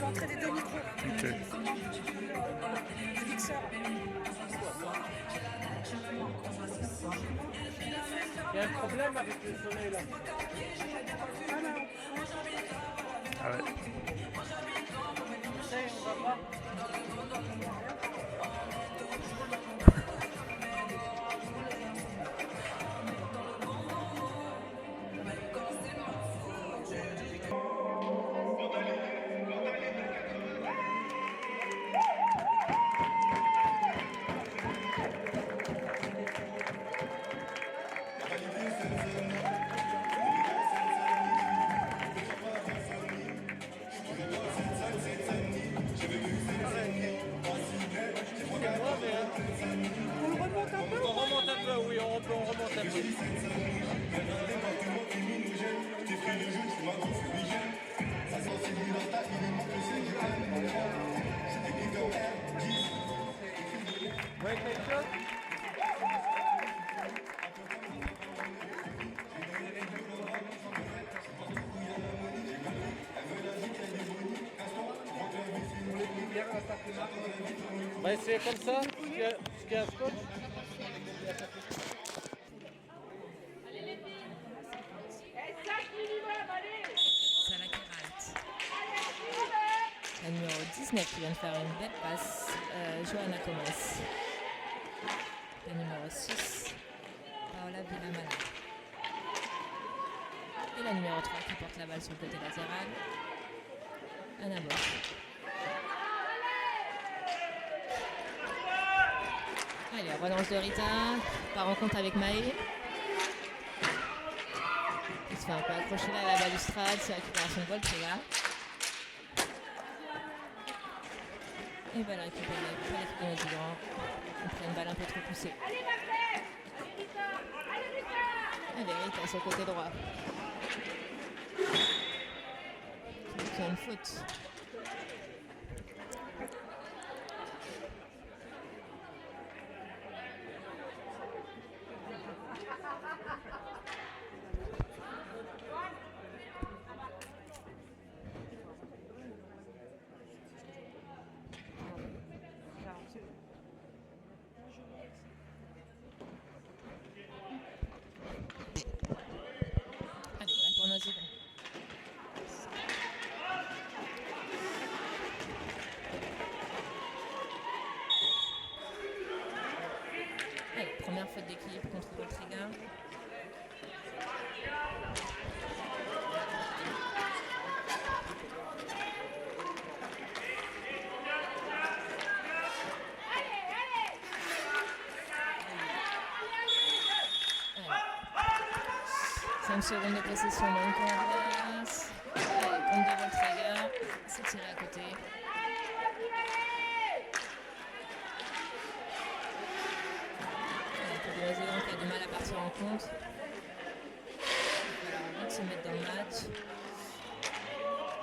rentrer des deux micros. Ok. Des mixeurs. Il y a un problème avec le soleil là. Ah ouais. Essaye, on va voir. On remonte un peu. On remonte un peu, oui, on remonte un peu. Ouais, quelque chose? On va essayer comme ça, ce qu'il y a scotch. Salah Keralt. La numéro 19 qui vient de faire une belle passe, Johanna Comas. La numéro 6, Paola Villamala. Et la numéro 3 qui porte la balle sur le côté latéral, Anna Bosch. Allez, relance de Rita, par rencontre avec Maë. Il se fait un peu accrocher là à la balustrade, c'est récupération de Voltrega. Et balle récupérée par l'équipe de Noisy-Grand. On prend une balle un peu trop poussée. Allez, Rita sur le côté droit. Qui a une faute. Allez, balle pour Noisy-Grand. Allez, première faute d'équipe contre Voltrega. Allez. 5 secondes de possession dans le coin adverse. Allez, compte de Voltrega. C'est tiré à côté. Pour Noisy-Grand qui a du mal à partir en compte. Il va falloir vite se mettre dans le match.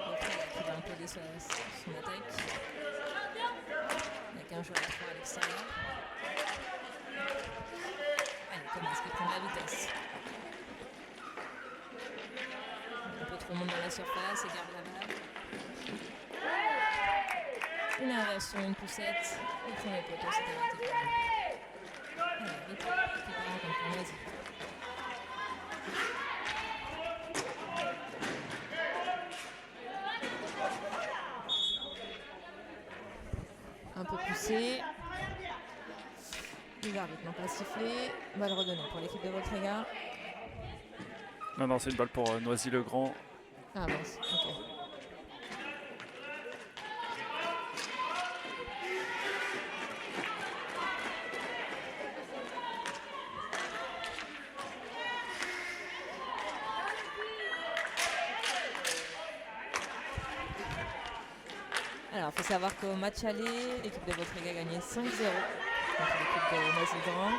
Voltrega qui va imposer son attaque. Avec un joueur à 3 à l'extérieur. Allez, Comas qui prend de la vitesse. Un peu trop de monde dans la surface et garde la balle. Une inversion, une poussette. Le premier poteau, c'était raté. Allez, vite, qui part en contre pour Noisy. Un peu poussé. Les arbitres n'ont pas sifflé. Balle redonnée pour l'équipe de Voltrega. Non, c'est une balle pour Noisy-le-Grand. Ah mince, ok. Alors, il faut savoir qu'au match aller, l'équipe de Voltrega a gagné 5-0 contre l'équipe de Noisy-Grand.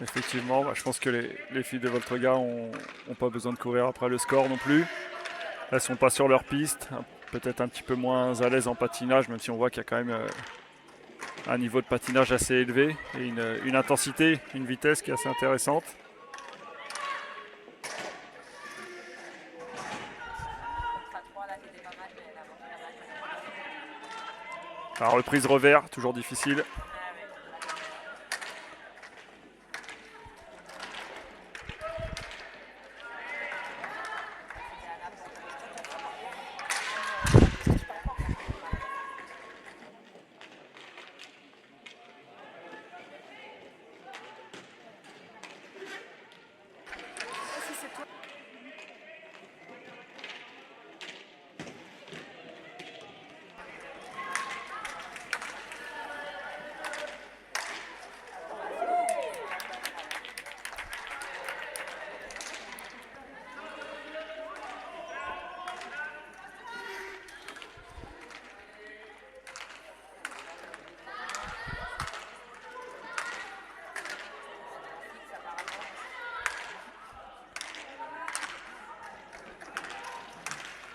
Effectivement, je pense que les filles de Voltregà ont pas besoin de courir après le score non plus. Elles sont pas sur leur piste, peut-être un petit peu moins à l'aise en patinage, même si on voit qu'il y a quand même un niveau de patinage assez élevé et une intensité, une vitesse qui est assez intéressante. La reprise revers, toujours difficile.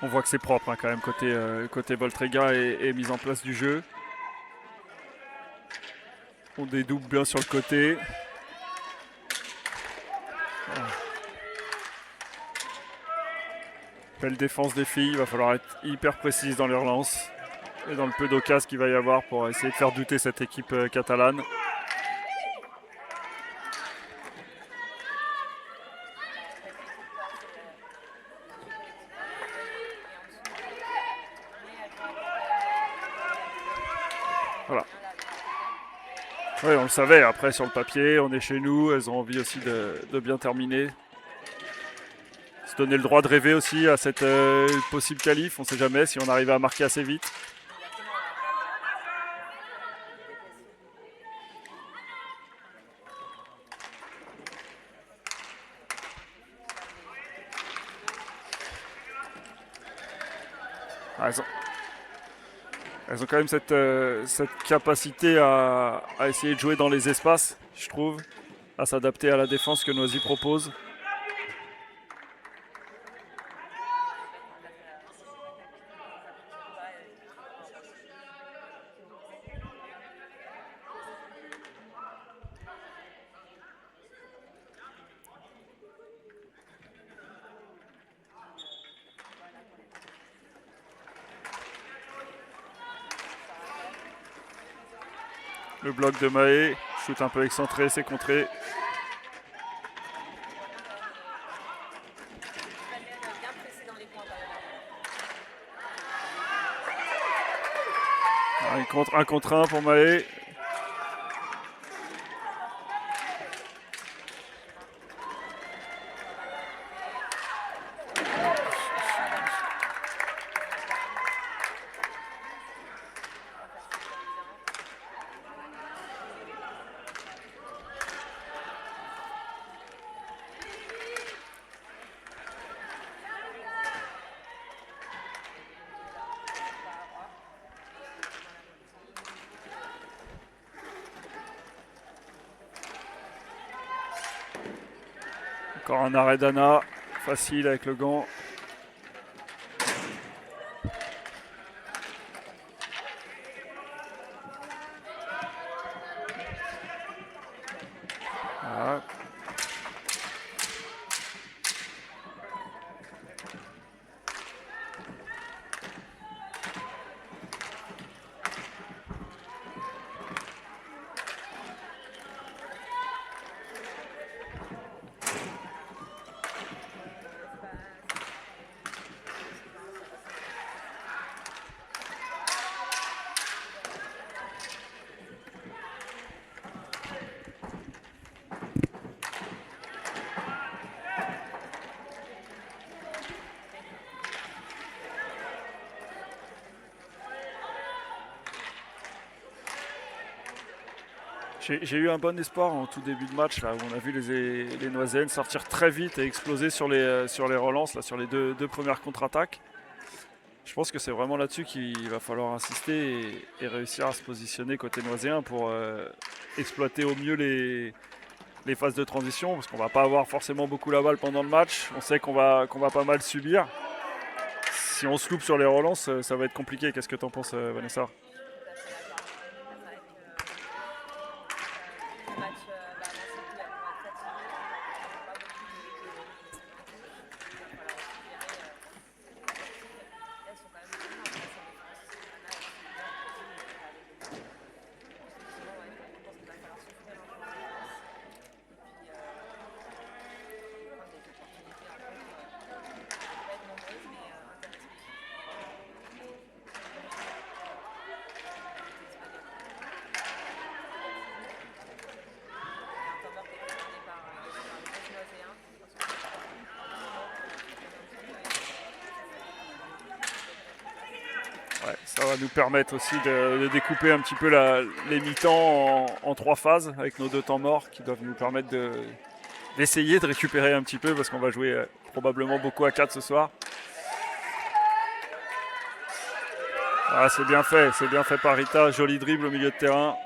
On voit que c'est propre quand même côté Voltregà et mise en place du jeu. On dédouble bien sur le côté. Belle défense des filles, il va falloir être hyper précise dans les relances et dans le peu d'occasions qu'il va y avoir pour essayer de faire douter cette équipe catalane. Voilà. Oui, on le savait, après sur le papier, on est chez nous, elles ont envie aussi de bien terminer. Se donner le droit de rêver aussi à cette possible qualif, on ne sait jamais si on arrive à marquer assez vite. Elles ont quand même cette capacité à essayer de jouer dans les espaces, je trouve, à s'adapter à la défense que Noisy propose. Le bloc de Mahé, shoot un peu excentré, c'est contré. Un contre un pour Mahé. Encore un arrêt d'Anna, facile avec le gant. Voilà. J'ai eu un bon espoir en tout début de match, là, où on a vu les Noisennes sortir très vite et exploser sur les relances, là, sur les deux premières contre-attaques. Je pense que c'est vraiment là-dessus qu'il va falloir insister et réussir à se positionner côté noiséen pour exploiter au mieux les phases de transition, parce qu'on va pas avoir forcément beaucoup la balle pendant le match. On sait qu'on va pas mal subir. Si on se loupe sur les relances, ça va être compliqué. Qu'est-ce que tu en penses, Vanessa? Ouais, ça va nous permettre aussi de découper un petit peu les mi-temps en 3 phases avec nos 2 temps morts qui doivent nous permettre d'essayer de récupérer un petit peu parce qu'on va jouer probablement beaucoup à 4 ce soir. Ah, c'est bien fait par Rita, joli dribble au milieu de terrain.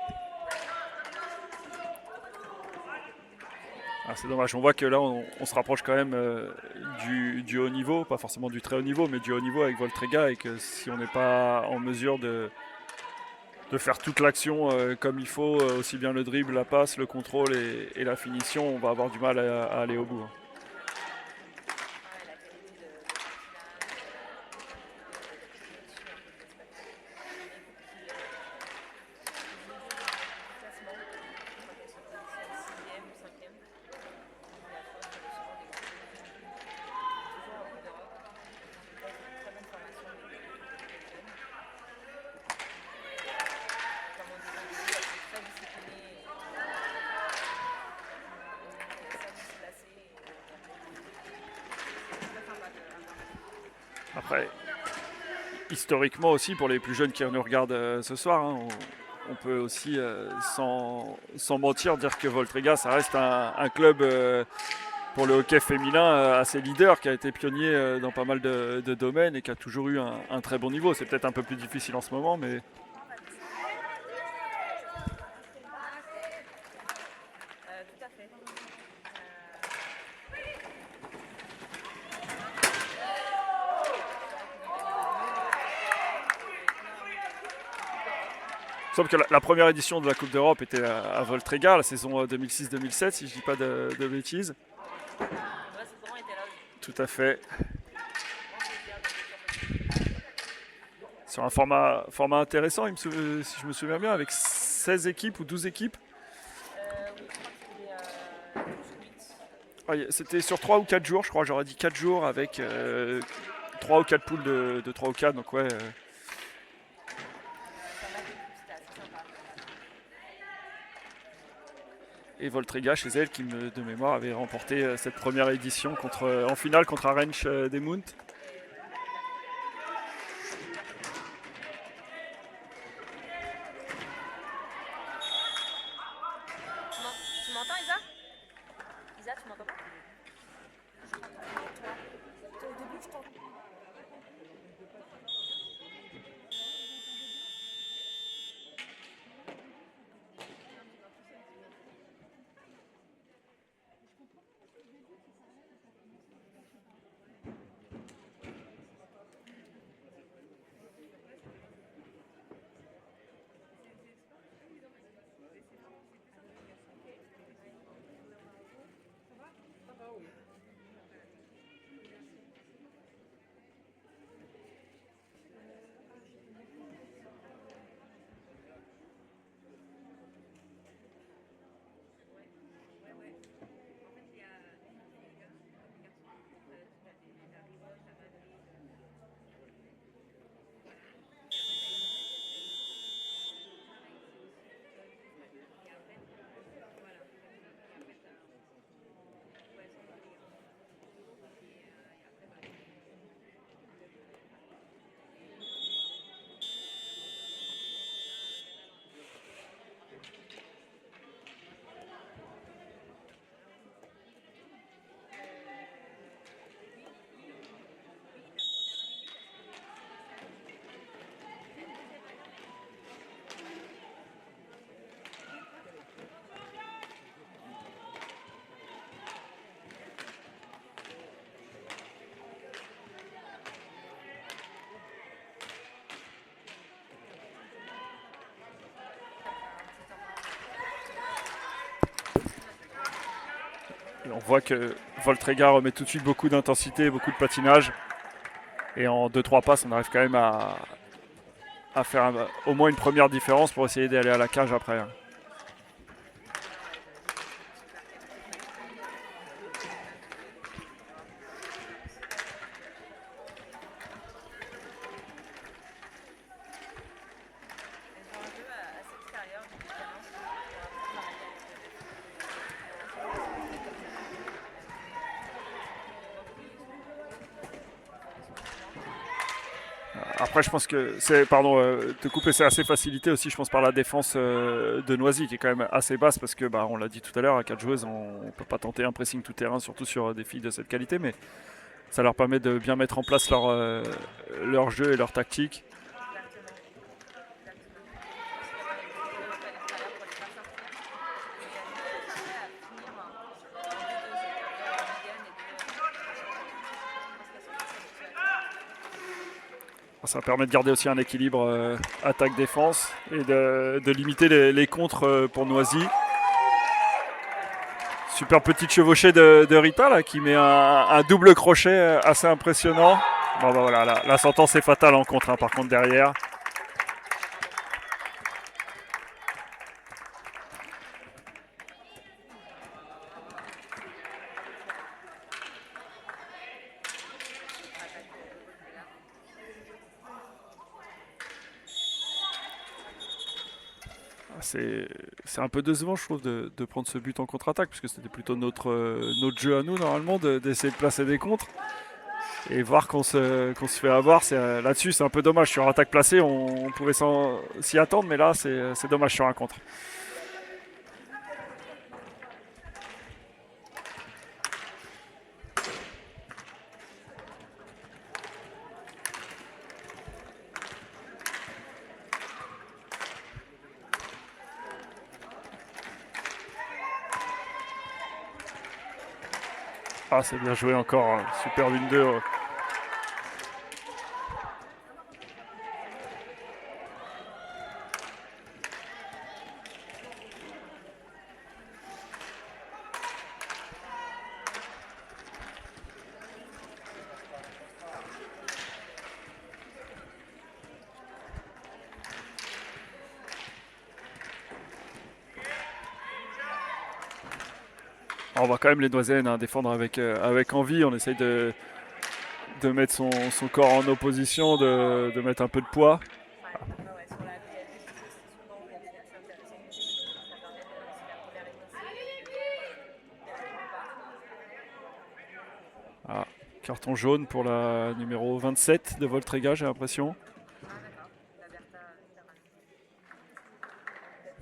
Ah, c'est dommage, on voit que là on se rapproche quand même du haut niveau, pas forcément du très haut niveau, mais du haut niveau avec Voltrega, et que si on n'est pas en mesure de faire toute l'action comme il faut, aussi bien le dribble, la passe, le contrôle et la finition, on va avoir du mal à aller au bout. Après, historiquement aussi, pour les plus jeunes qui nous regardent ce soir, hein, on peut aussi, sans mentir, dire que Voltrega, ça reste un club pour le hockey féminin assez leader, qui a été pionnier dans pas mal de domaines et qui a toujours eu un très bon niveau. C'est peut-être un peu plus difficile en ce moment, mais... Il me semble que la première édition de la Coupe d'Europe était à Voltrega, la saison 2006-2007, si je ne dis pas de bêtises. Tout à fait. Sur un format intéressant, si je me souviens bien, avec 16 équipes ou 12 équipes. C'était sur 3 ou 4 jours, je crois. J'aurais dit 4 jours avec 3 ou 4 poules de 3 ou 4. Donc ouais. Et Voltrega chez elle qui, de mémoire, avait remporté cette première édition en finale contre Arensch des Munt. Tu m'entends, Isa? Isa, tu m'entends pas? Au début, je t'entends. Et on voit que Voltrega remet tout de suite beaucoup d'intensité, beaucoup de patinage. Et en 2-3 passes, on arrive quand même à faire au moins une première différence pour essayer d'aller à la cage après. Après, je pense que c'est, pardon, te couper, c'est assez facilité aussi, je pense, par la défense de Noisy, qui est quand même assez basse, parce que, on l'a dit tout à l'heure, à 4 joueuses, on ne peut pas tenter un pressing tout terrain, surtout sur des filles de cette qualité, mais ça leur permet de bien mettre en place leur jeu et leur tactique. Ça permet de garder aussi un équilibre attaque-défense et de limiter les contres pour Noisy. Super petite chevauchée de Rita là, qui met un double crochet assez impressionnant. Bon, voilà, la sentence est fatale en contre, hein, par contre derrière. C'est un peu décevant, je trouve, de prendre ce but en contre-attaque, puisque c'était plutôt notre jeu à nous, normalement, d'essayer de placer des contres. Et voir qu'on se fait avoir, là-dessus, c'est un peu dommage. Sur attaque placée, on pouvait s'y attendre, mais là, c'est dommage sur un contre. Ah, c'est bien joué encore, hein. Super 1-2. On va quand même les Noisennes, hein, défendre avec envie. On essaye de mettre son corps en opposition, de mettre un peu de poids. Ah, carton jaune pour la numéro 27 de Voltrega, j'ai l'impression.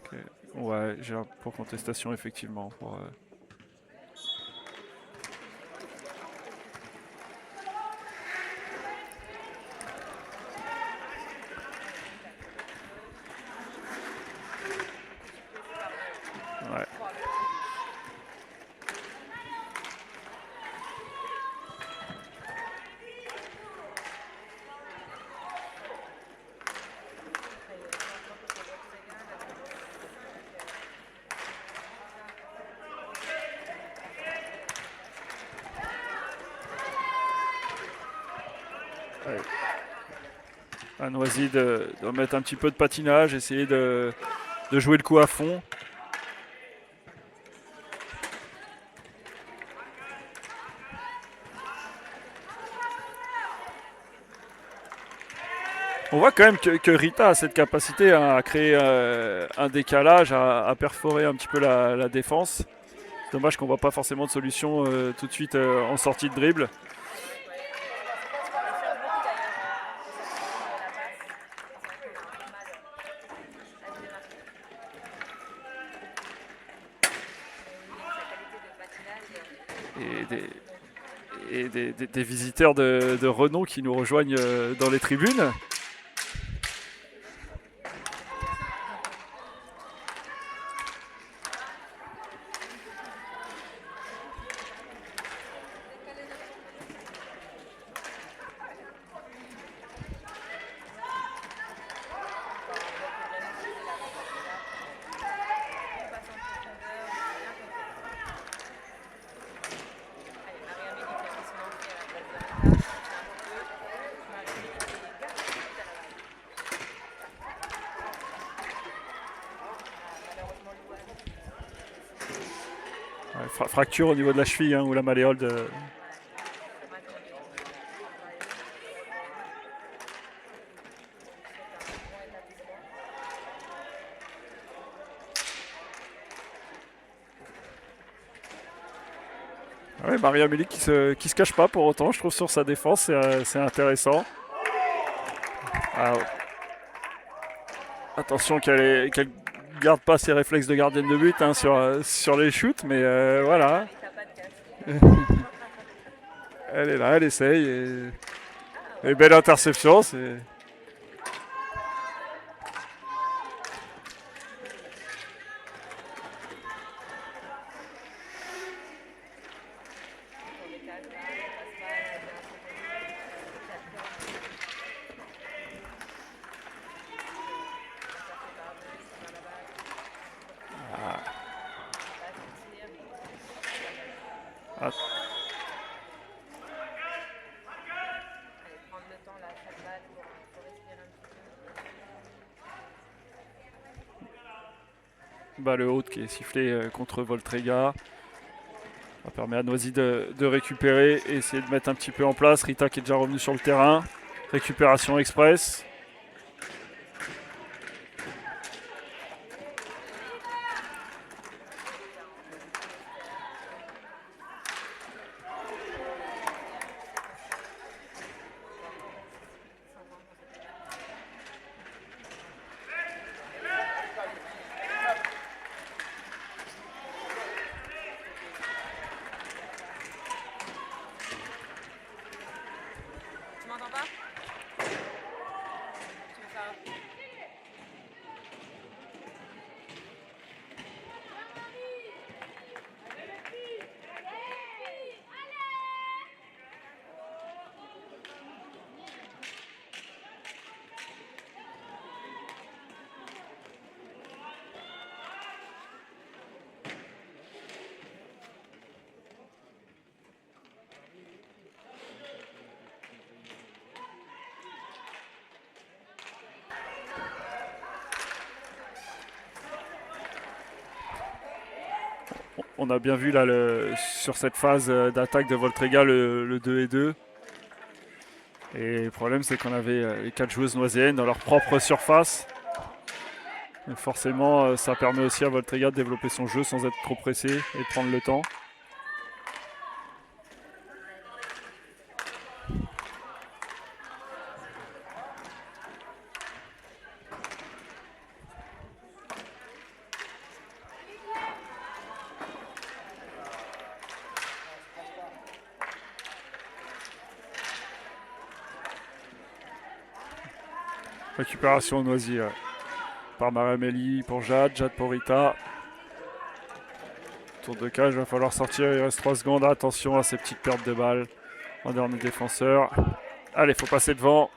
Okay. Ouais, j'ai pour contestation, effectivement. Ouais. À Noisy de mettre un petit peu de patinage, essayer de jouer le coup à fond. On voit quand même que Rita a cette capacité à créer un décalage, à perforer un petit peu la défense. Dommage qu'on ne voit pas forcément de solution tout de suite en sortie de dribble. Et des visiteurs de renom qui nous rejoignent dans les tribunes. Ouais, fracture au niveau de la cheville hein, ou la malléole de. Ouais, Marie-Amélie qui se cache pas pour autant, je trouve, sur sa défense, c'est intéressant. Ah, attention qu'elle garde pas ses réflexes de gardienne de but hein, sur les shoots, mais voilà. Elle est là, elle essaye. Et belle interception. Ah, balle haute qui est sifflée contre Voltrega. Ça permet à Noisy de récupérer et essayer de mettre un petit peu en place. Rita qui est déjà revenu sur le terrain. Récupération express. Tu m'entends pas? Tu veux faire On a bien vu là sur cette phase d'attaque de Voltrega le 2 et 2. Et le problème c'est qu'on avait les 4 joueuses noiséennes dans leur propre surface. Et forcément ça permet aussi à Voltrega de développer son jeu sans être trop pressé et de prendre le temps. Récupération Noisy par Marie-Amélie pour Jade, Jade pour Rita. Tour de cage, il va falloir sortir, il reste 3 secondes. Attention à ces petites pertes de balles en dernier défenseur. Allez, faut passer devant.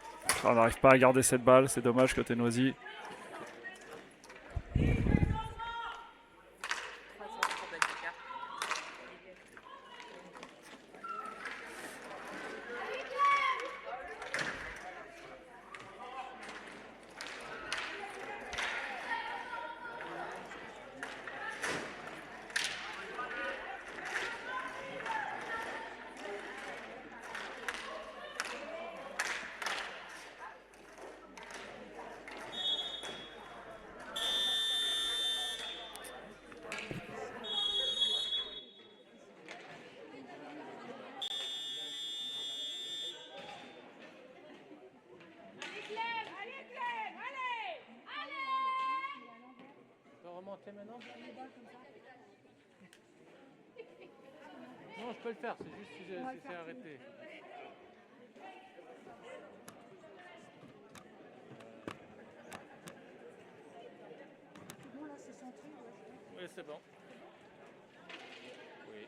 On n'arrive pas à garder cette balle, c'est dommage côté Noisy. Remonter maintenant. Non, je peux le faire, c'est juste si c'est arrêté. Oui, c'est bon. Oui.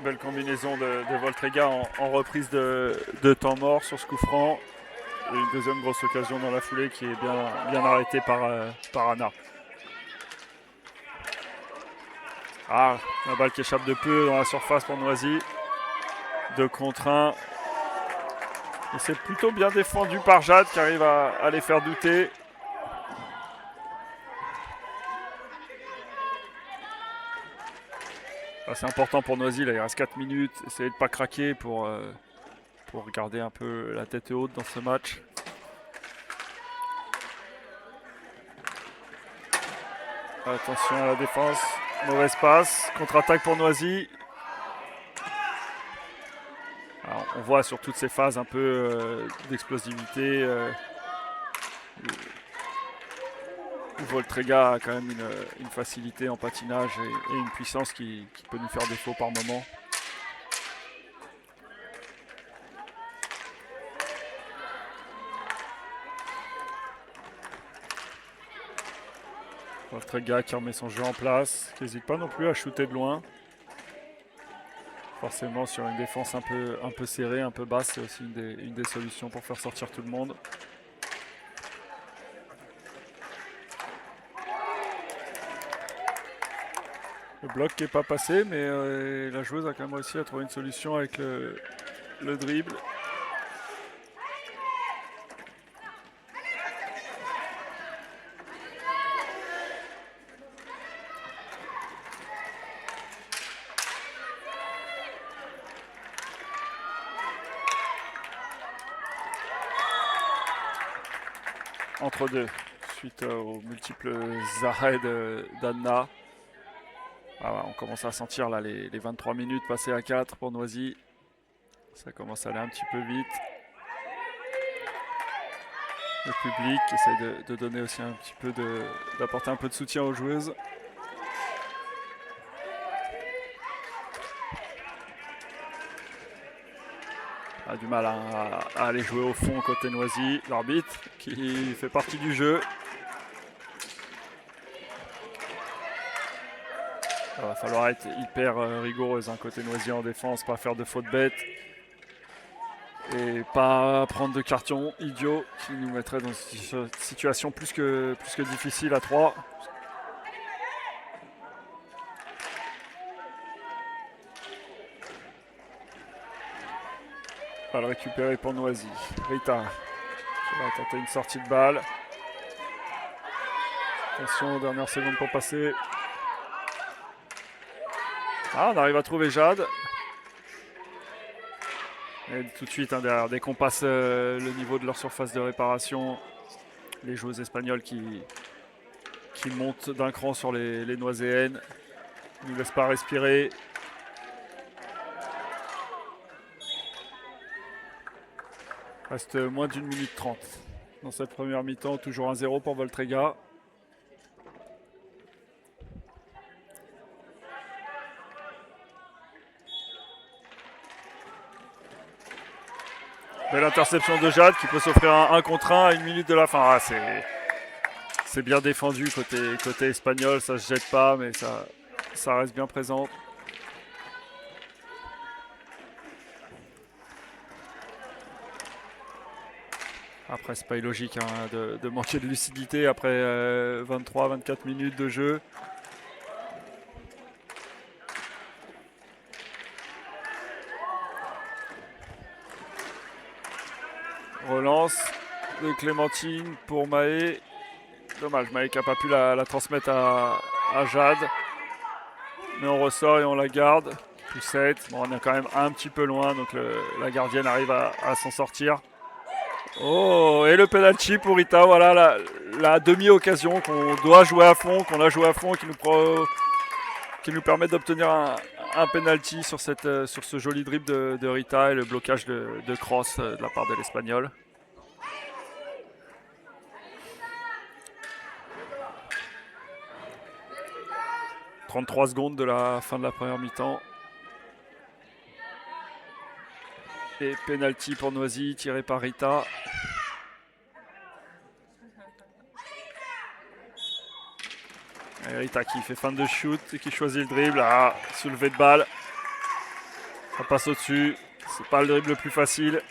belle combinaison de Voltrega en reprise de temps mort sur ce coup franc. Et une deuxième grosse occasion dans la foulée qui est bien arrêtée par Anna. Ah, la balle qui échappe de peu dans la surface pour Noisy. 2 contre 1. Et c'est plutôt bien défendu par Jade qui arrive à les faire douter. Ah, c'est important pour Noisy, là, il reste 4 minutes. Essayez de ne pas craquer pour garder un peu la tête haute dans ce match. Attention à la défense. Mauvaise passe. Contre-attaque pour Noisy. Alors, on voit sur toutes ces phases un peu d'explosivité. Voltrega a quand même une facilité en patinage et une puissance qui peut nous faire défaut par moment. Voltrega qui remet son jeu en place, qui n'hésite pas non plus à shooter de loin. Forcément sur une défense un peu serrée, un peu basse, c'est aussi une des solutions pour faire sortir tout le monde. Le bloc qui n'est pas passé, mais la joueuse a quand même réussi à trouver une solution avec le dribble. Entre deux, suite aux multiples arrêts d'Anna. Ah, on commence à sentir là les 23 minutes passées à 4 pour Noisy. Ça commence à aller un petit peu vite. Le public essaye de donner aussi un petit peu d'apporter un peu de soutien aux joueuses. A du mal à aller jouer au fond côté Noisy. L'arbitre qui fait partie du jeu. Il va falloir être hyper rigoureuse côté Noisy en défense, pas faire de fautes bêtes. Et pas prendre de carton idiot qui nous mettrait dans une situation plus que difficile à 3. Balle récupérée pour Noisy. Rita qui va tenter une sortie de balle. Attention, dernière seconde pour passer. Ah, on arrive à trouver Jade. Et tout de suite, derrière, dès qu'on passe le niveau de leur surface de réparation, les joueuses espagnoles qui montent d'un cran sur les Noiséennes, ne nous laissent pas respirer. Reste moins d'1 minute 30 dans cette première mi-temps, toujours 1-0 pour Voltrega. Belle interception de Jade qui peut s'offrir un 1 contre 1 à 1 minute de la fin. Ah, c'est bien défendu côté espagnol, ça se jette pas, mais ça reste bien présent. Après, c'est pas illogique de manquer de lucidité après 23-24 minutes de jeu. Relance de Clémentine pour Maë. Dommage, Maë qui n'a pas pu la transmettre à Jade. Mais on ressort et on la garde. Poussette. Bon, on est quand même un petit peu loin, donc la gardienne arrive à s'en sortir. Oh, et le penalty pour Rita. Voilà la demi-occasion qu'on doit jouer à fond, qu'on a joué à fond, qui nous permet d'obtenir un penalty sur ce joli dribble de Rita et le blocage de cross de la part de l'Espagnol. « 33 secondes de la fin de la première mi-temps. Et penalty pour Noisy, tiré par Rita. Et Rita qui fait fin de shoot et qui choisit le dribble. Ah, soulevé de balle. Ça passe au-dessus. C'est pas le dribble le plus facile.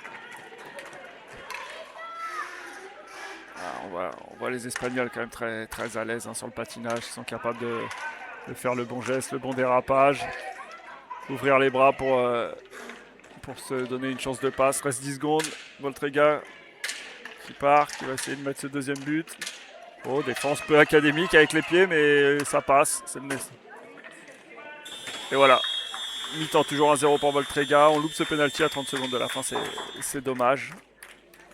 On voit les Espagnols quand même très, très à l'aise sur le patinage. Ils sont capables de faire le bon geste, le bon dérapage. Ouvrir les bras pour se donner une chance de passe. Reste 10 secondes. Voltrega qui part, qui va essayer de mettre ce deuxième but. Oh, défense peu académique avec les pieds, mais ça passe. Et voilà. Mi-temps toujours 1-0 pour Voltrega. On loupe ce penalty à 30 secondes de la fin. C'est dommage.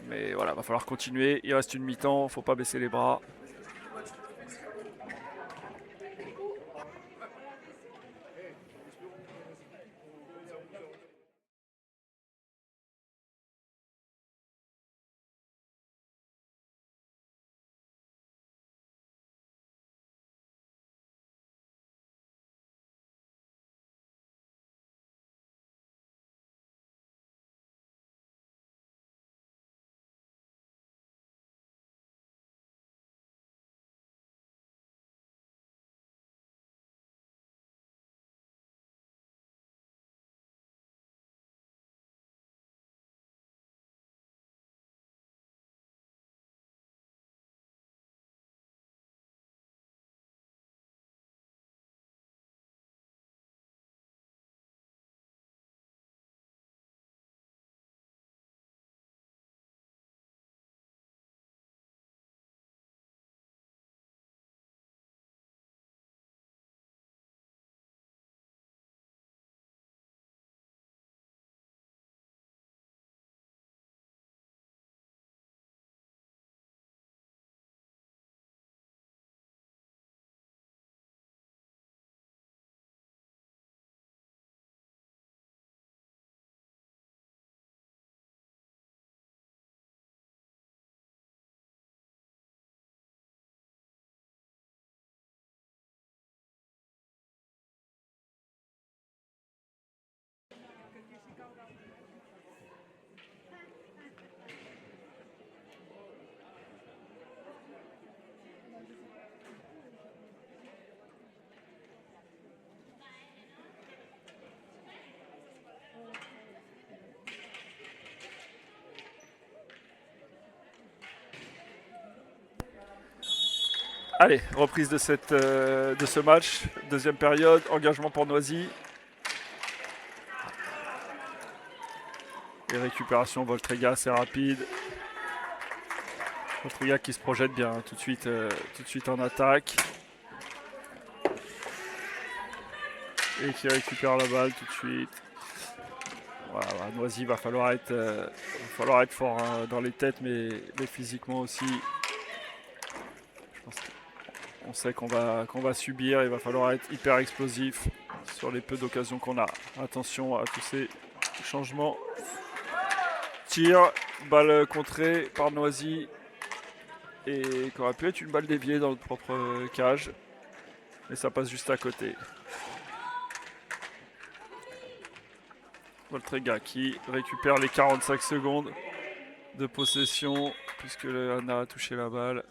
Mais voilà, va falloir continuer. Il reste une mi-temps. Faut pas baisser les bras. Allez, reprise de ce match. Deuxième période, engagement pour Noisy. Et récupération, Voltrega, assez rapide. Voltrega qui se projette bien tout de suite en attaque. Et qui récupère la balle tout de suite. Voilà, Noisy va falloir être fort dans les têtes, mais physiquement aussi. Je pense qu'on sait qu'on va subir, il va falloir être hyper explosif sur les peu d'occasions qu'on a. Attention à tous ces changements. Tir, balle contrée par Noisy et qui aurait pu être une balle déviée dans notre propre cage, mais ça passe juste à côté. Voltrega qui récupère les 45 secondes de possession puisque le Anna a touché la balle.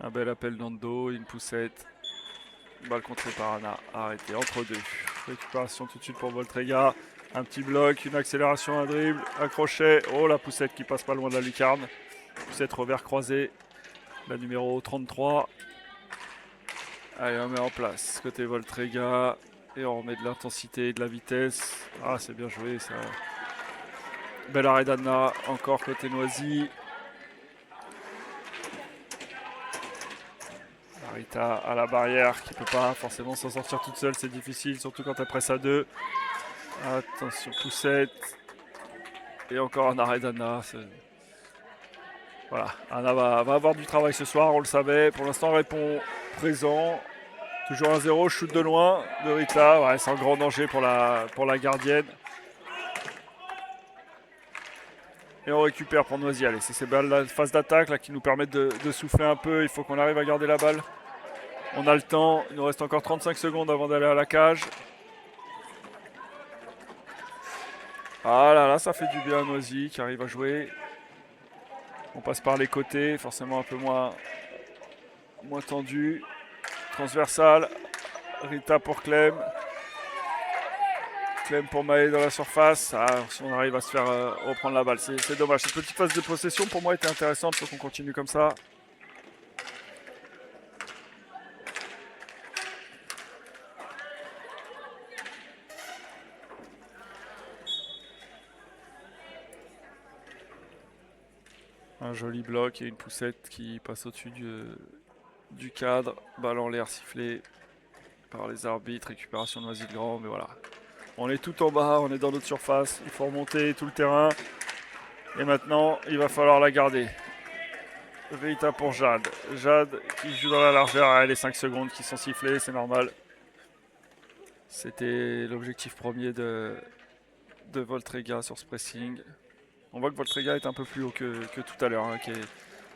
Un bel appel dans le dos, une poussette. Balle contrée par Anna, arrêté entre deux. Récupération tout de suite pour Voltrega. Un petit bloc, une accélération, un dribble, un crochet. Oh, la poussette qui passe pas loin de la lucarne. Poussette revers croisé. La numéro 33. Allez, on met en place côté Voltrega. Et on remet de l'intensité et de la vitesse. Ah, c'est bien joué ça. Bel arrêt d'Anna, encore côté Noisy. Rita à la barrière qui ne peut pas forcément s'en sortir toute seule, c'est difficile, surtout quand elle presse à deux. Attention, poussette. Et encore un arrêt d'Anna. Voilà, Anna va avoir du travail ce soir, on le savait. Pour l'instant, elle répond présent. Toujours 1-0, shoot de loin de Rita. Ouais, c'est un grand danger pour la gardienne. Et on récupère pour Noisy. Allez, c'est la phase d'attaque là, qui nous permet de souffler un peu. Il faut qu'on arrive à garder la balle. On a le temps. Il nous reste encore 35 secondes avant d'aller à la cage. Ah là là, ça fait du bien à Noisy qui arrive à jouer. On passe par les côtés, forcément un peu moins tendu. Transversal. Rita pour Clem. Clem pour Maë dans la surface. Ah, si on arrive à se faire reprendre la balle, c'est dommage. Cette petite phase de possession pour moi était intéressante. Il faut qu'on continue comme ça. Un joli bloc et une poussette qui passe au-dessus du cadre. Balle en l'air sifflée par les arbitres. Récupération de Noisy-le-Grand. Mais voilà. On est tout en bas, on est dans notre surface. Il faut remonter tout le terrain. Et maintenant, il va falloir la garder. Rita pour Jade. Jade qui joue dans la largeur. Ah, les 5 secondes qui sont sifflées, c'est normal. C'était l'objectif premier de Voltrega sur ce pressing. On voit que Voltrega est un peu plus haut que tout à l'heure. Hein,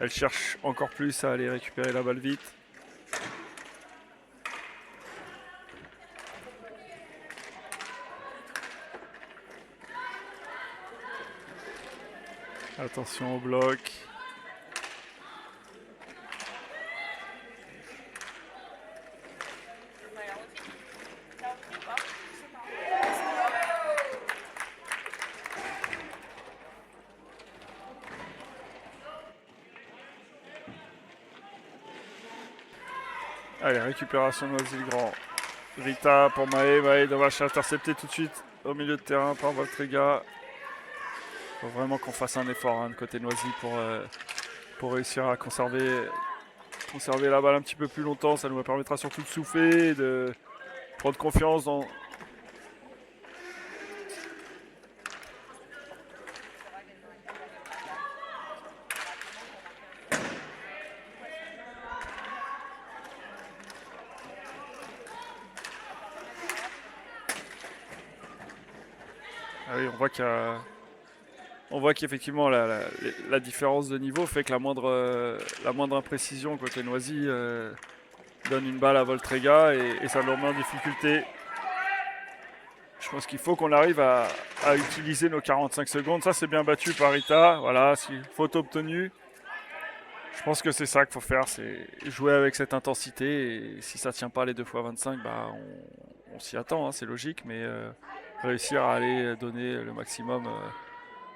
elle cherche encore plus à aller récupérer la balle vite. Attention au bloc. Allez, récupération de Noisy-le-Grand. Rita pour Maë. Maë dommage, intercepté tout de suite au milieu de terrain par Voltrega. Il faut vraiment qu'on fasse un effort hein, de côté Noisy pour réussir à conserver la balle un petit peu plus longtemps. Ça nous permettra surtout de souffler et de prendre confiance dans... Ah oui, on voit qu'effectivement la différence de niveau fait que la moindre imprécision côté Noisy donne une balle à Voltrega et ça leur met en difficulté. Je pense qu'il faut qu'on arrive à utiliser nos 45 secondes. Ça, c'est bien battu par Rita. Voilà, faute obtenue. Je pense que c'est ça qu'il faut faire, c'est jouer avec cette intensité. Et si ça ne tient pas les 2 x 25, bah, on s'y attend, hein, c'est logique. Mais réussir à aller donner le maximum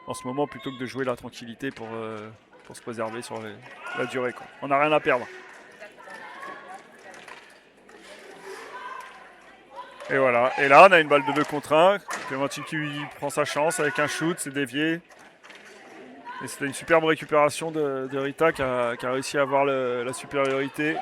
en ce moment plutôt que de jouer la tranquillité pour se préserver sur la durée. Quoi. On n'a rien à perdre. Et voilà. Et là, on a une balle de 2 contre 1. Clémentine qui prend sa chance avec un shoot, c'est dévié. Et c'était une superbe récupération de Rita qui a réussi à avoir la supériorité.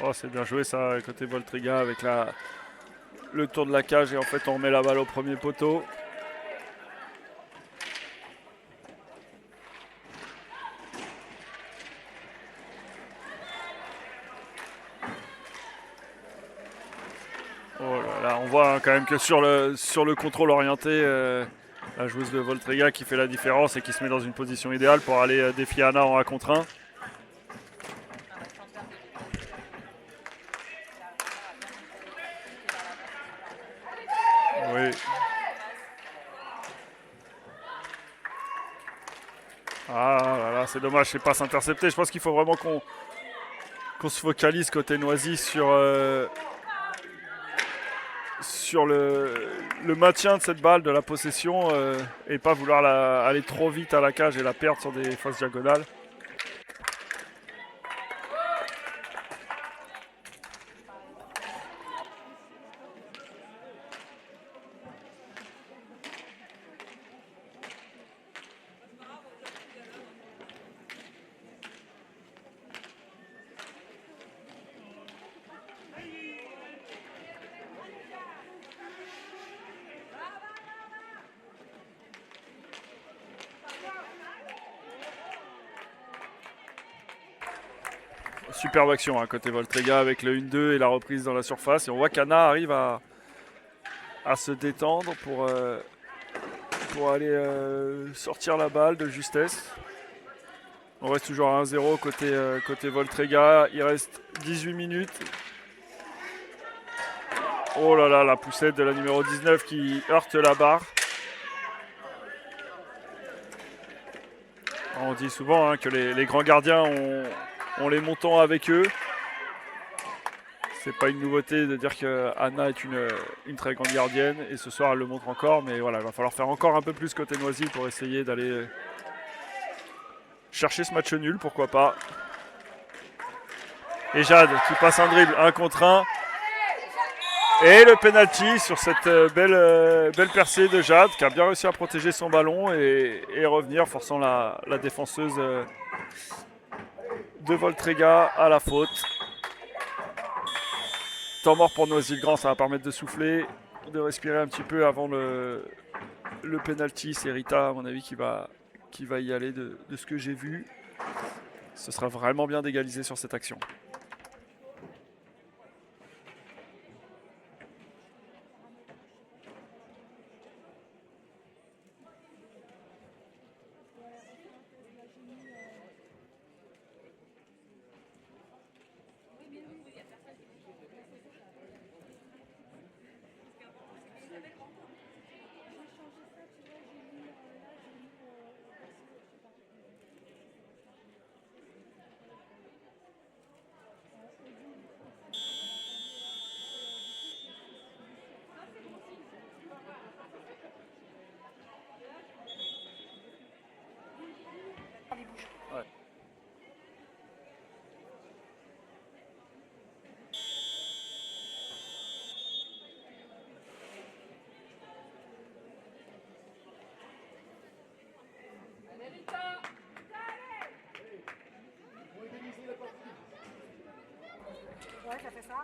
Oh, c'est bien joué ça, côté Voltrega avec le tour de la cage et en fait on remet la balle au premier poteau. Oh là là, on voit hein, quand même que sur le contrôle orienté, la joueuse de Voltrega qui fait la différence et qui se met dans une position idéale pour aller défier Anna en 1 contre 1. Oui. Ah là là, c'est dommage, c'est pas s'intercepter. Je pense qu'il faut vraiment qu'on se focalise côté Noisy sur le maintien de cette balle, de la possession et pas vouloir aller trop vite à la cage et la perdre sur des fausses diagonales. Superbe action hein, côté Voltrega avec le 1-2 et la reprise dans la surface. Et on voit qu'Anna arrive à se détendre pour aller sortir la balle de justesse. On reste toujours à 1-0 côté Voltrega. Il reste 18 minutes. Oh là là, la poussette de la numéro 19 qui heurte la barre. On dit souvent hein, que les grands gardiens ont les montants avec eux. C'est pas une nouveauté de dire que Anna est une très grande gardienne et ce soir elle le montre encore, mais voilà, il va falloir faire encore un peu plus côté Noisy pour essayer d'aller chercher ce match nul, pourquoi pas. Et Jade qui passe un dribble 1 contre 1. Et le penalty sur cette belle percée de Jade qui a bien réussi à protéger son ballon et revenir, forçant la défenseuse de Voltrega à la faute. Temps mort pour Noisy-le-Grand, ça va permettre de souffler, de respirer un petit peu avant le penalty. C'est Rita, à mon avis, qui va y aller de ce que j'ai vu. Ce sera vraiment bien d'égaliser sur cette action. Ouais. Ouais, ça fait ça.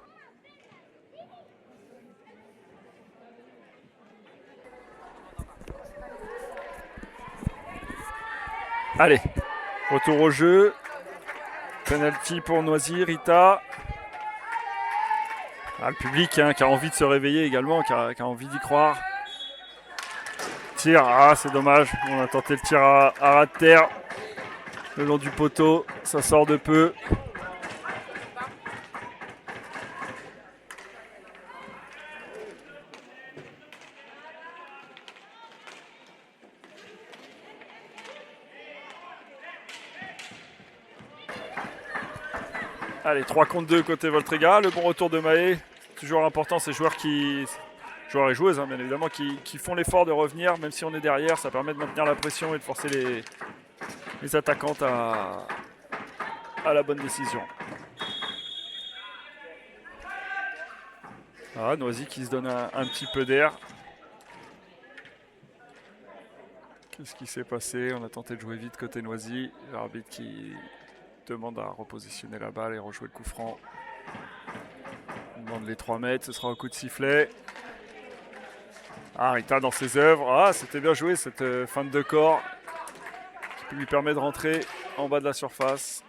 Allez, retour au jeu. Penalty pour Noisy, Rita. Ah, le public hein, qui a envie de se réveiller également, qui a envie d'y croire. Tir, c'est dommage. On a tenté le tir à ras de terre. Le long du poteau, ça sort de peu. Allez, 3 contre 2 côté Voltrega. Le bon retour de Maé. Toujours important, ces joueurs joueurs et joueuses, hein, bien évidemment, qui font l'effort de revenir, même si on est derrière. Ça permet de maintenir la pression et de forcer les attaquantes à la bonne décision. Noisy qui se donne un petit peu d'air. Qu'est-ce qui s'est passé? On a tenté de jouer vite côté Noisy. L'arbitre qui demande à repositionner la balle et rejouer le coup franc. On demande les 3 mètres, ce sera un coup de sifflet. Rita dans ses œuvres. C'était bien joué cette feinte de corps qui lui permet de rentrer en bas de la surface.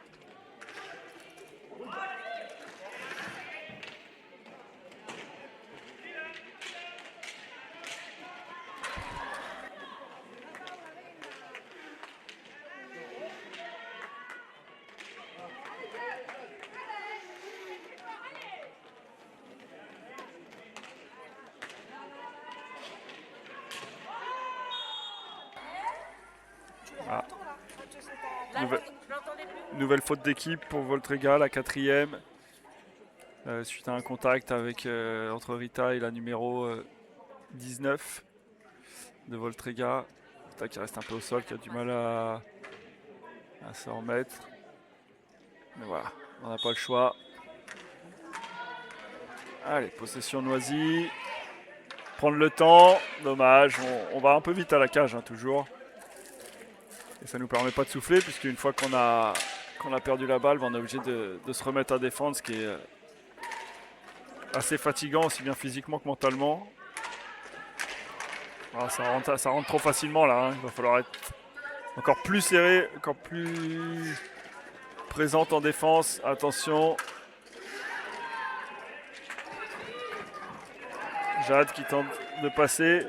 Nouvelle faute d'équipe pour Voltrega, la 4e. Suite à un contact entre Rita et la numéro 19 de Voltrega. Rita qui reste un peu au sol, qui a du mal à se remettre. Mais voilà, on n'a pas le choix. Allez, possession Noisy. Prendre le temps, dommage. On va un peu vite à la cage, hein, toujours. Et ça ne nous permet pas de souffler, puisqu'une fois qu'on a perdu la balle, on est obligé de se remettre à défendre, ce qui est assez fatigant, aussi bien physiquement que mentalement. Ça rentre trop facilement là, hein. Il va falloir être encore plus serré, encore plus présente en défense. Attention. Jade qui tente de passer.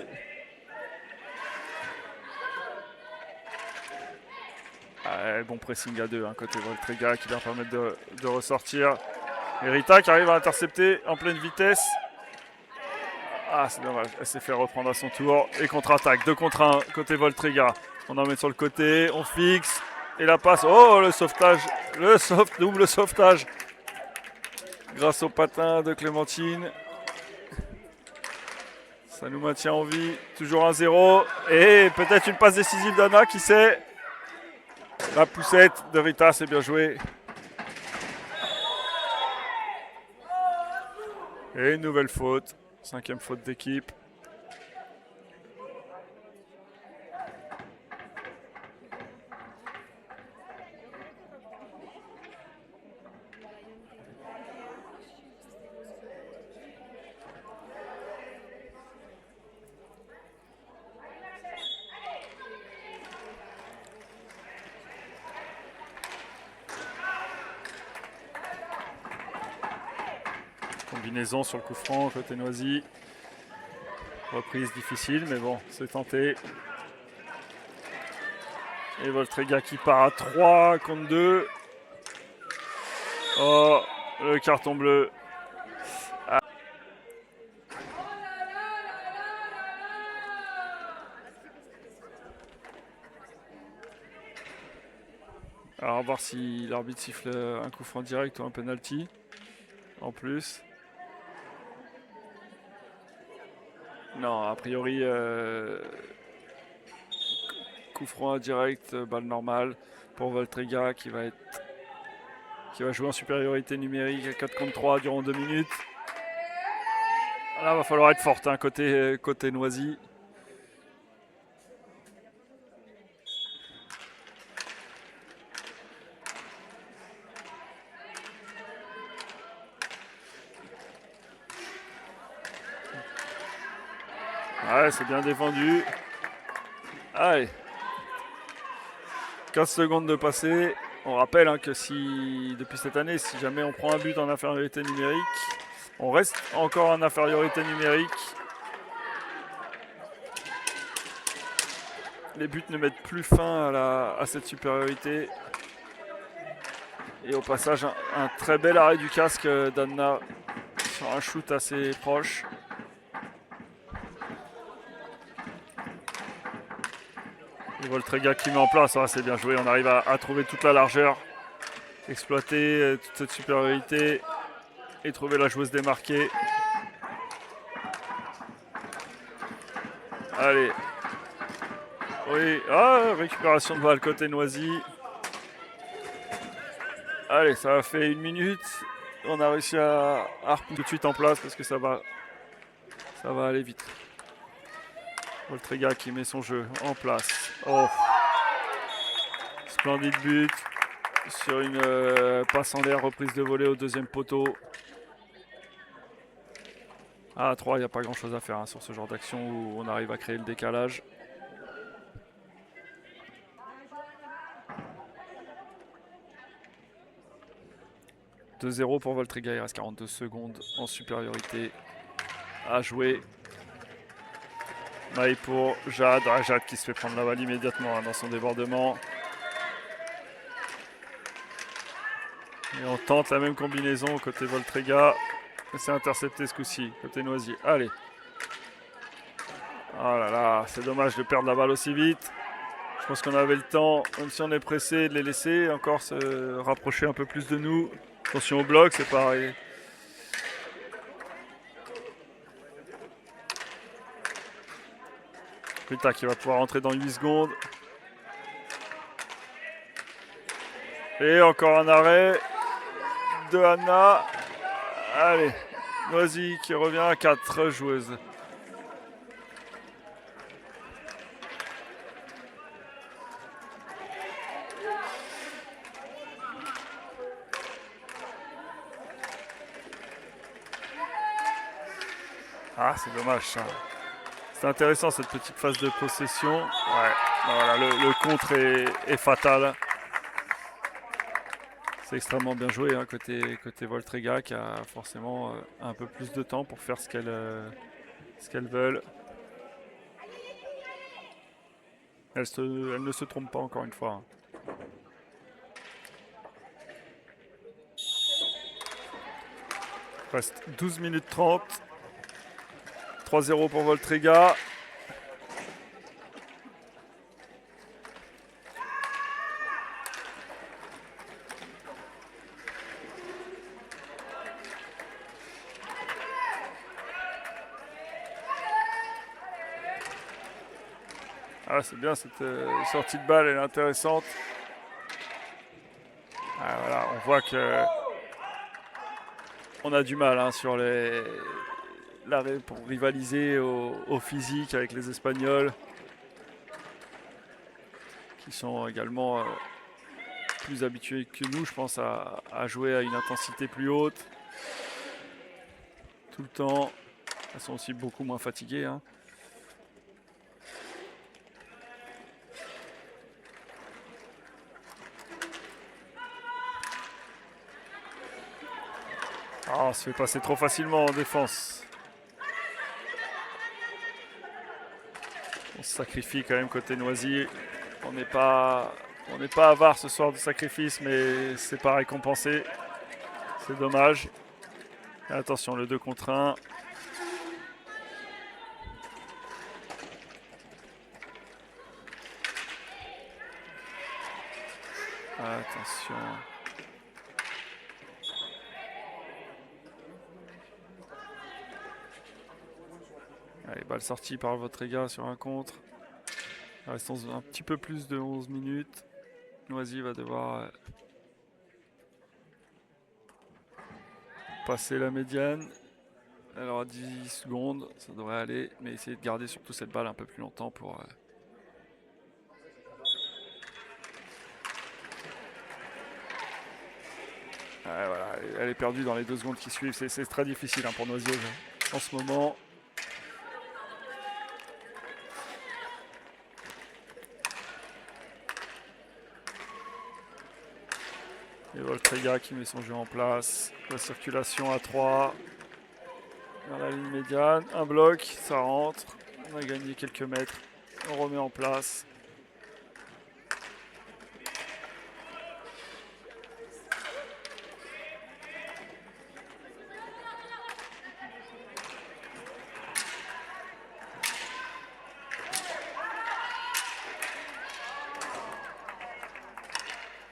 Ouais, bon pressing à 2 côté Voltrega qui va permettre de ressortir. Et Rita qui arrive à intercepter en pleine vitesse. Ah, c'est dommage, elle s'est fait reprendre à son tour. Et contre-attaque, 2 contre 1 côté Voltrega. On en met sur le côté, on fixe. Et la passe, oh le sauvetage, double sauvetage. Grâce au patin de Clémentine. Ça nous maintient en vie, toujours 1-0. Et peut-être une passe décisive d'Anna, qui sait. La poussette de Rita, c'est bien joué. Et une nouvelle faute, 5e faute d'équipe. Combinaison sur le coup franc côté Noisy. Reprise difficile, mais bon, c'est tenté. Et Voltrega qui part à 3 contre 2. Oh, le carton bleu. Ah. Alors, on va voir si l'arbitre siffle un coup franc direct ou un penalty. En plus. Non, a priori, coup franc direct, balle normale pour Voltrega qui va jouer en supériorité numérique à 4 contre 3 durant 2 minutes. Là, va falloir être forte côté Noisy. Ouais, c'est bien défendu. Allez. 15 secondes de passé. On rappelle que depuis cette année, si jamais on prend un but en infériorité numérique, on reste encore en infériorité numérique. Les buts ne mettent plus fin à cette supériorité. Et au passage, un très bel arrêt du casque d'Anna sur un shoot assez proche. Et Voltrega qui met en place, c'est bien joué, on arrive à trouver toute la largeur, exploiter toute cette supériorité et trouver la joueuse démarquée. Allez. Oui, récupération de balle côté Noisy. Allez, ça a fait 1 minute. On a réussi à repousser tout de suite en place parce que ça va aller vite. Voltrega qui met son jeu en place. Oh. Splendide but sur une passe en l'air, reprise de volée au 2e poteau. À 3, il n'y a pas grand chose à faire sur ce genre d'action où on arrive à créer le décalage. « 2-0 pour Voltrega, il reste 42 secondes en supériorité à jouer. Maille pour Jade. Jade qui se fait prendre la balle immédiatement dans son débordement. Et on tente la même combinaison côté Voltrega. C'est intercepté ce coup-ci, côté Noisy. Allez. Oh là là, c'est dommage de perdre la balle aussi vite. Je pense qu'on avait le temps, même si on est pressé, de les laisser encore se rapprocher un peu plus de nous. Attention au bloc, c'est pareil. Rita qui va pouvoir rentrer dans 8 secondes. Et encore un arrêt de Anna. Allez, Noisy qui revient à 4 joueuses. Ah, c'est dommage ça. C'est intéressant cette petite phase de possession. Ouais, voilà, le contre est fatal. C'est extrêmement bien joué côté Voltrega qui a forcément un peu plus de temps pour faire ce qu'elles veulent. Elles ne se trompent pas encore une fois. Reste 12 minutes 30. 3-0 pour Voltrega. Ah, c'est bien, cette sortie de balle, elle est intéressante. Ah, voilà, on voit que on a du mal hein, sur l'arrêt pour rivaliser au physique avec les Espagnols, qui sont également plus habitués que nous, je pense, à jouer à une intensité plus haute tout le temps. Elles sont aussi beaucoup moins fatiguées. Hein. Ah, on se fait passer trop facilement en défense. On se sacrifie quand même côté Noisy. On n'est pas avare ce soir de sacrifice, mais c'est pas récompensé. C'est dommage. Et attention, le 2 contre 1. Attention. Allez, balle sortie par Voltrega sur un contre. Restons un petit peu plus de 11 minutes. Noisy va devoir passer la médiane. Elle aura 10 secondes, ça devrait aller. Mais essayer de garder surtout cette balle un peu plus longtemps pour... voilà, elle est perdue dans les 2 secondes qui suivent. C'est très difficile hein, pour Noisy en ce moment. Et Voltrega qui met son jeu en place. La circulation à 3. Vers la ligne médiane. Un bloc, ça rentre. On a gagné quelques mètres. On remet en place.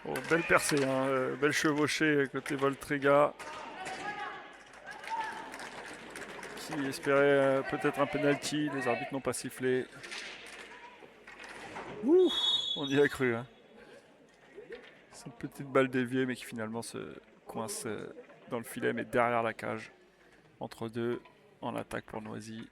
Oh, belle percée, hein, belle chevauchée côté Voltrega. Qui espérait peut-être un penalty, les arbitres n'ont pas sifflé. Ouh, on y a cru. Hein. C'est une petite balle déviée mais qui finalement se coince dans le filet mais derrière la cage. Entre deux, en attaque pour Noisy.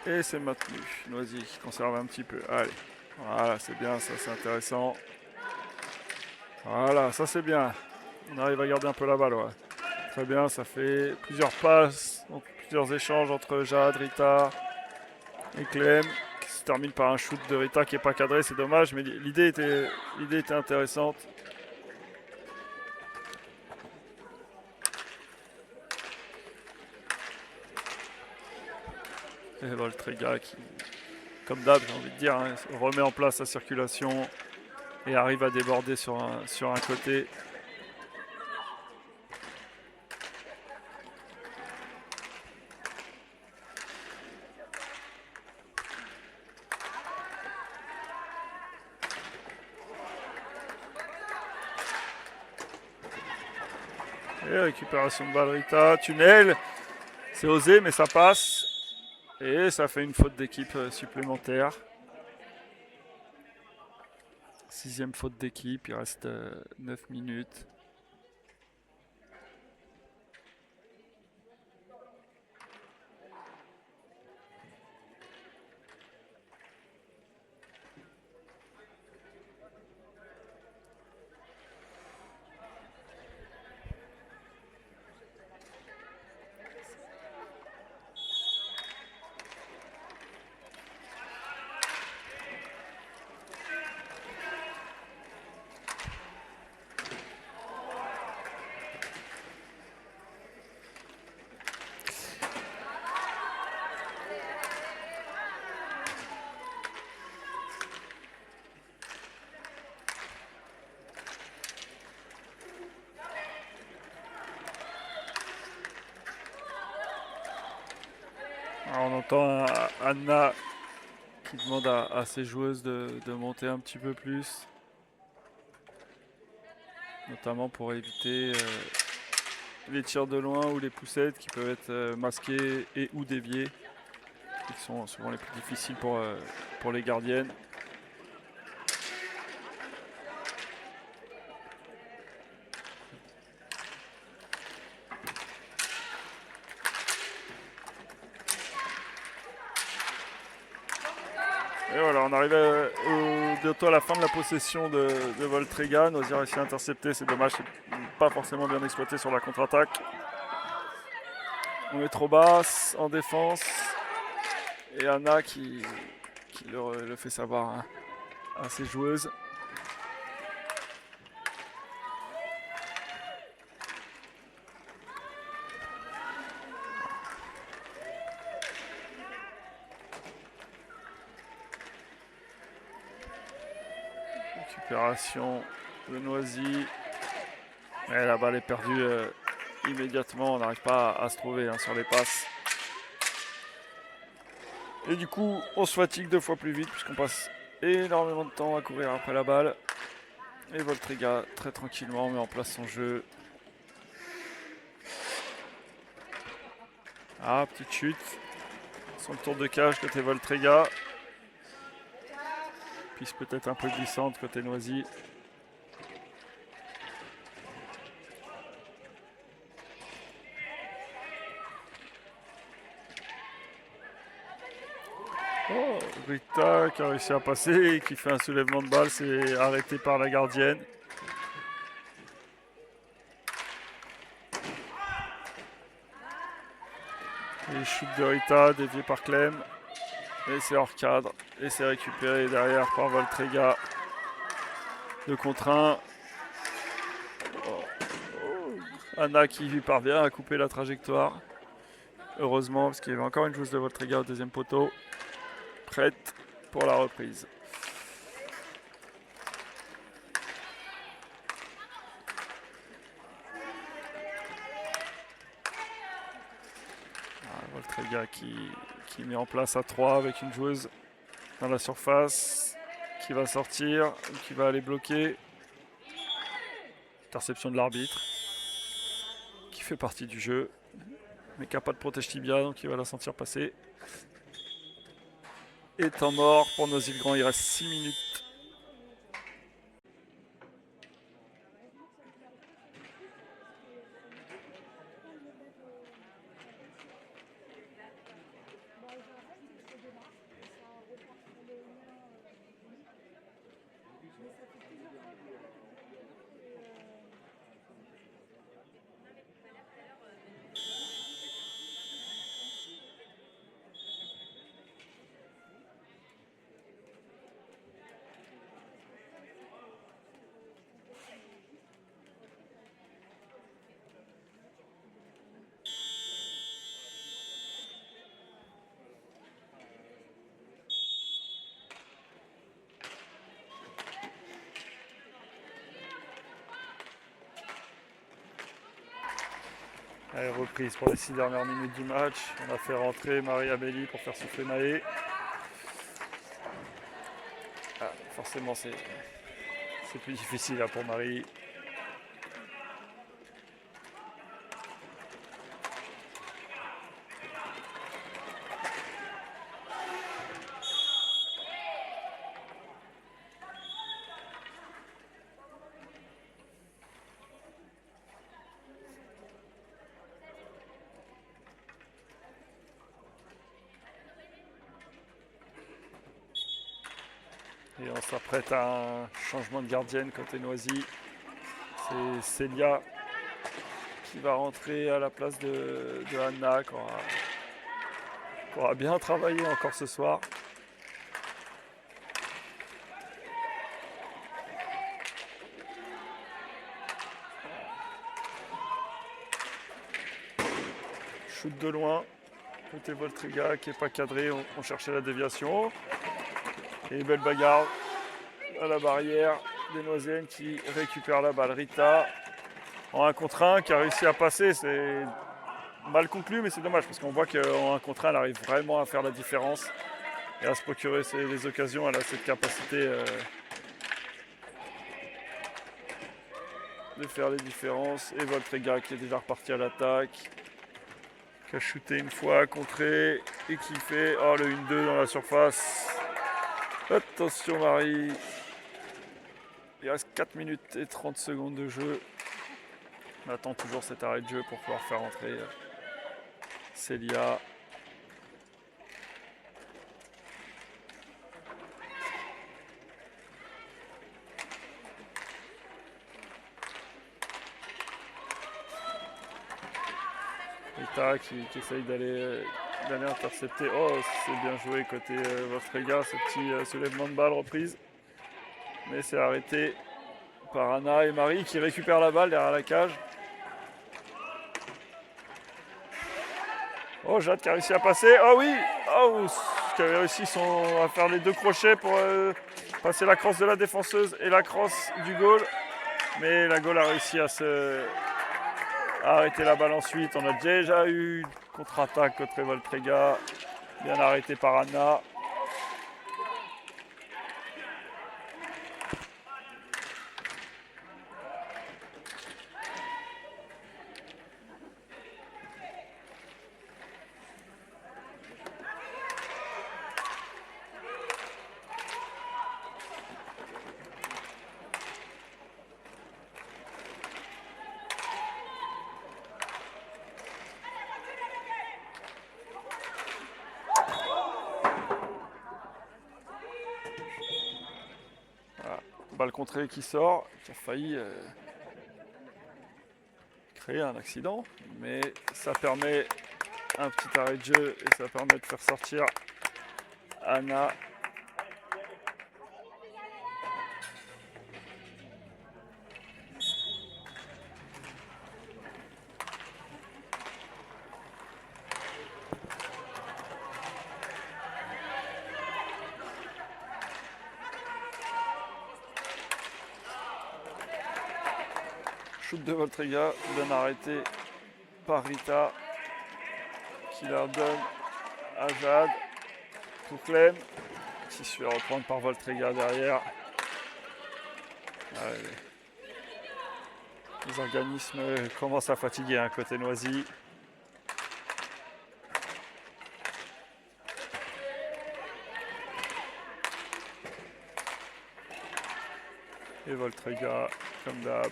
Et c'est maintenu. Noisy qui conserve un petit peu. Allez, voilà, c'est bien, ça c'est intéressant. Voilà, ça c'est bien. On arrive à garder un peu la balle, ouais. Très bien, ça fait plusieurs passes, donc plusieurs échanges entre Jade, Rita et Clem, qui se termine par un shoot de Rita qui n'est pas cadré, c'est dommage, mais l'idée était intéressante. Et Voltrega qui, comme d'hab, j'ai envie de dire, hein, remet en place sa circulation et arrive à déborder sur un côté. Et récupération de balle Rita, tunnel, c'est osé mais ça passe. Et ça fait une faute d'équipe supplémentaire. 6e faute d'équipe, il reste 9 minutes. Alors, on entend Anna qui demande à ses joueuses de monter un petit peu plus. Notamment pour éviter les tirs de loin ou les poussettes qui peuvent être masquées et ou déviées. Qui sont souvent les plus difficiles pour les gardiennes. Et voilà, on arrive bientôt à la fin de la possession de Voltrega. Noisy a réussi à intercepter, c'est dommage, c'est pas forcément bien exploité sur la contre-attaque. On est trop basse en défense. Et Anna qui le fait savoir à ses joueuses. Récupération de Noisy. Et la balle est perdue immédiatement. On n'arrive pas à se trouver sur les passes. Et du coup, on se fatigue 2 fois plus vite puisqu'on passe énormément de temps à courir après la balle. Et Voltrega, très tranquillement, met en place son jeu. Ah, petite chute. Sur le tour de cage côté Voltrega. Piste peut-être un peu glissante côté Noisy. Oh, Rita qui a réussi à passer et qui fait un soulèvement de balle, c'est arrêté par la gardienne. Et chute de Rita, déviée par Clem. Et c'est hors cadre. Et c'est récupéré derrière par Voltrega. 2 contre 1. Anna qui lui parvient à couper la trajectoire. Heureusement, parce qu'il y avait encore une joueuse de Voltrega au deuxième poteau. Prête pour la reprise. Voltrega qui met en place à 3 avec une joueuse dans la surface, qui va sortir, qui va aller bloquer. Interception de l'arbitre, qui fait partie du jeu, mais qui n'a pas de protège tibia, donc il va la sentir passer. Et temps mort pour Noisy-le-Grand, il reste 6 minutes. Allez, reprise pour les 6 dernières minutes du match. On a fait rentrer Marie-Amélie pour faire souffler Maë. Ah, forcément, c'est plus difficile là, pour Marie. Et on s'apprête à un changement de gardienne côté Noisy. C'est Célia qui va rentrer à la place de Anna, qui aura bien travaillé encore ce soir. Shoot de loin, côté Voltrega qui n'est pas cadré, on cherchait la déviation. Et belle bagarre à la barrière des Noisennes qui récupère la balle. Rita en 1 contre 1 qui a réussi à passer. C'est mal conclu, mais c'est dommage parce qu'on voit qu'en 1 contre 1, elle arrive vraiment à faire la différence et à se procurer les occasions. Elle a cette capacité de faire les différences. Et Voltrega qui est déjà reparti à l'attaque, qui a shooté une fois, contré et qui fait le 1-2 dans la surface. Attention Marie. Il reste 4 minutes et 30 secondes de jeu. On attend toujours cet arrêt de jeu pour pouvoir faire entrer Célia. Rita qui essaye d'aller intercepter. Oh, c'est bien joué côté Voltrega, ce petit soulèvement de balle reprise. Mais c'est arrêté par Anna et Marie qui récupèrent la balle derrière la cage. Oh, Jade qui a réussi à passer. Oh oui, oh, qui avait réussi à faire les 2 crochets pour passer la crosse de la défenseuse et la crosse du goal. Mais la goal a réussi à arrêter la balle ensuite. On a déjà eu une contre-attaque contre Voltrega, bien arrêté par Anna. Balle contrée qui sort, qui a failli créer un accident, mais ça permet un petit arrêt de jeu et ça permet de faire sortir Anna. Shoot de Voltrega, bien arrêté par Rita, qui la donne à Jade pour Clem, qui se fait reprendre par Voltrega derrière. Les organismes commencent à fatiguer côté Noisy. Et Voltrega, comme d'hab,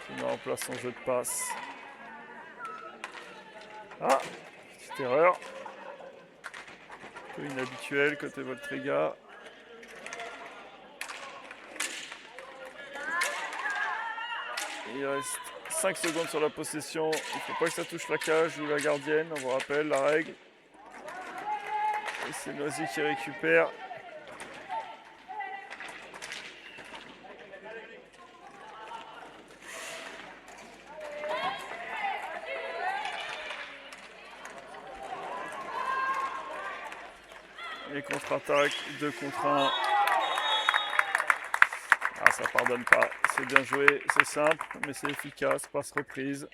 qui met en place son jeu de passe. Ah, petite erreur. Un peu inhabituelle côté Voltrega. Il reste 5 secondes sur la possession. Il ne faut pas que ça touche la cage ou la gardienne. On vous rappelle la règle. Et c'est Noisy qui récupère. Et contre-attaque, 2 contre 1. Ah, ça pardonne pas. C'est bien joué, c'est simple, mais c'est efficace. Passe reprise.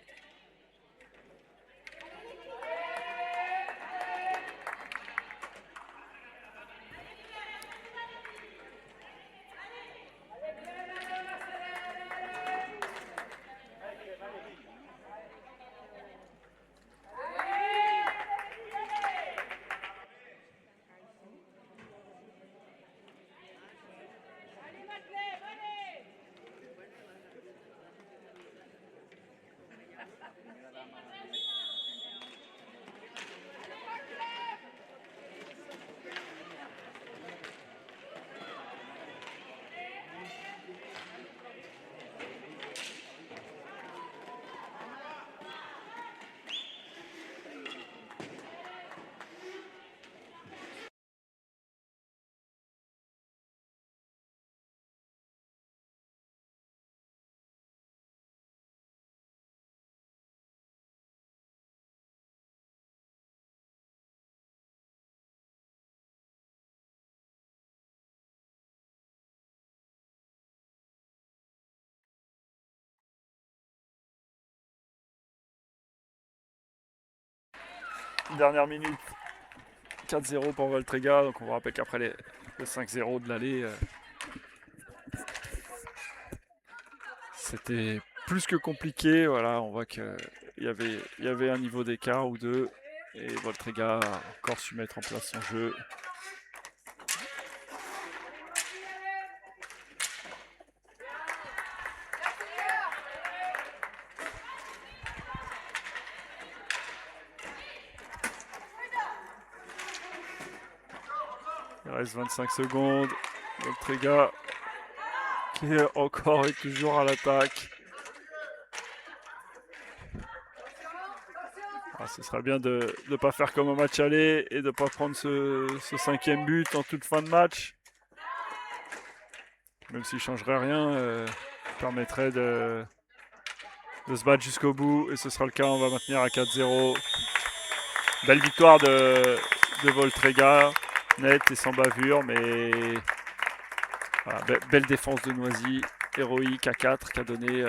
Dernière minute. 4-0 pour Voltrega. Donc on vous rappelle qu'après le 5-0 de l'aller, c'était plus que compliqué. Voilà, on voit qu'il y avait un niveau d'écart ou deux. Et Voltrega a encore su mettre en place son jeu. Il reste 25 secondes. Voltrega qui est encore et toujours à l'attaque. Ah, ce serait bien de ne pas faire comme au match aller et de ne pas prendre ce 5e but en toute fin de match. Même s'il ne changerait rien, permettrait de se battre jusqu'au bout. Et ce sera le cas, on va maintenir à 4-0. Belle victoire de Voltrega, nette et sans bavure, mais voilà, belle défense de Noisy, héroïque à 4 qui a donné...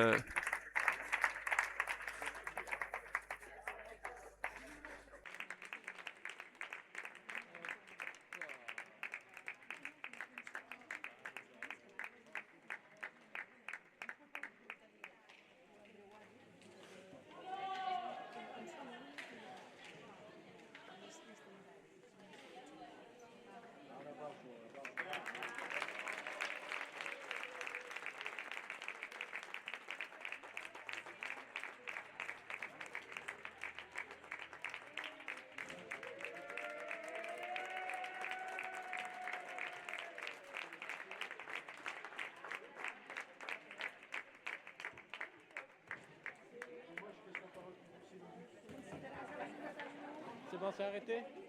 C'est bon, c'est arrêté?